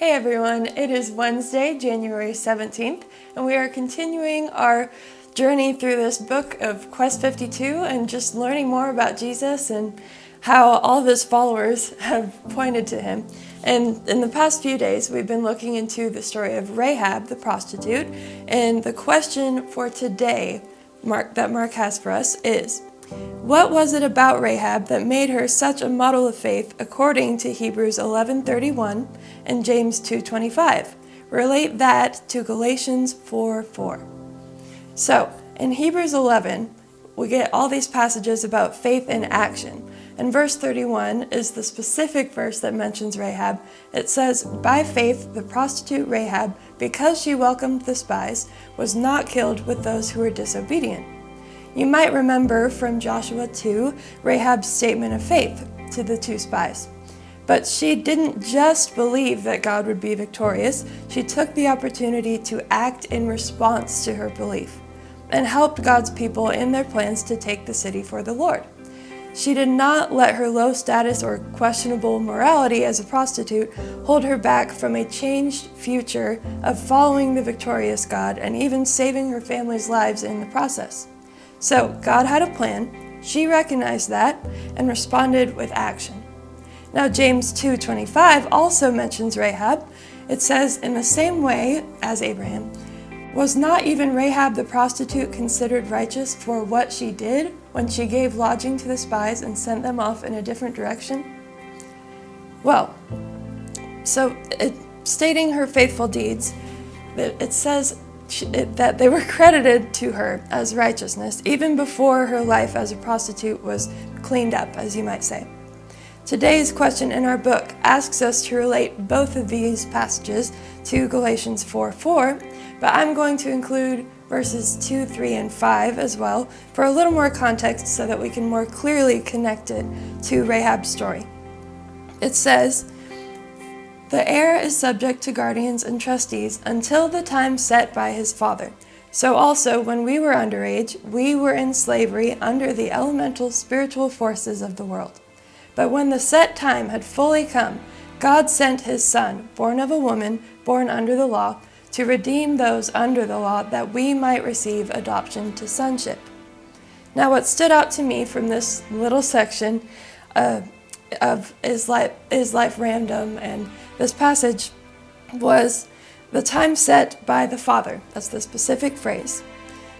Hey everyone, it is Wednesday, January 17th, and we are continuing our journey through this book of Quest 52 and just learning more about Jesus and how all of his followers have pointed to him. And in the past few days, we've been looking into the story of Rahab, the prostitute, and the question for today that Mark has for us is, what was it about Rahab that made her such a model of faith according to Hebrews 11:31 and James 2:25? Relate that to Galatians 4:4. So, in Hebrews 11, we get all these passages about faith in action. And verse 31 is the specific verse that mentions Rahab. It says, "By faith, the prostitute Rahab, because she welcomed the spies, was not killed with those who were disobedient." You might remember from Joshua 2, Rahab's statement of faith to the two spies. But she didn't just believe that God would be victorious, she took the opportunity to act in response to her belief and helped God's people in their plans to take the city for the Lord. She did not let her low status or questionable morality as a prostitute hold her back from a changed future of following the victorious God and even saving her family's lives in the process. So God had a plan, she recognized that, and responded with action. Now James 2:25 also mentions Rahab. It says, "In the same way as Abraham, was not even Rahab the prostitute considered righteous for what she did when she gave lodging to the spies and sent them off in a different direction?" Well, stating her faithful deeds, it says that they were credited to her as righteousness even before her life as a prostitute was cleaned up, as you might say. Today's question in our book asks us to relate both of these passages to Galatians 4:4, but I'm going to include verses 2, 3, and 5 as well for a little more context so that we can more clearly connect it to Rahab's story. It says, "The heir is subject to guardians and trustees until the time set by his father. So also, when we were underage, we were in slavery under the elemental spiritual forces of the world. But when the set time had fully come, God sent his Son, born of a woman, born under the law, to redeem those under the law, that we might receive adoption to sonship." Now, what stood out to me from this little section of Is Life Random and this passage was the time set by the Father. That's the specific phrase.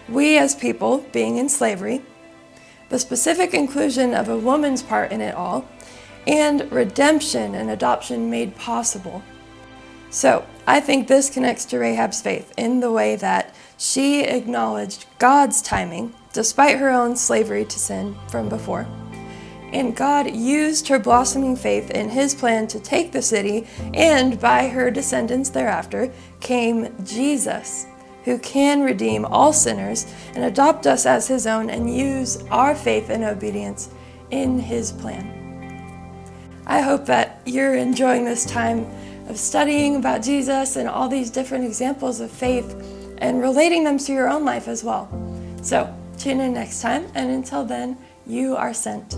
We as people being in slavery, the specific inclusion of a woman's part in it all, and redemption and adoption made possible. So I think this connects to Rahab's faith in the way that she acknowledged God's timing despite her own slavery to sin from before. And God used her blossoming faith in his plan to take the city, and by her descendants thereafter came Jesus, who can redeem all sinners and adopt us as his own and use our faith and obedience in his plan. I hope that you're enjoying this time of studying about Jesus and all these different examples of faith and relating them to your own life as well. So tune in next time, and until then, you are sent.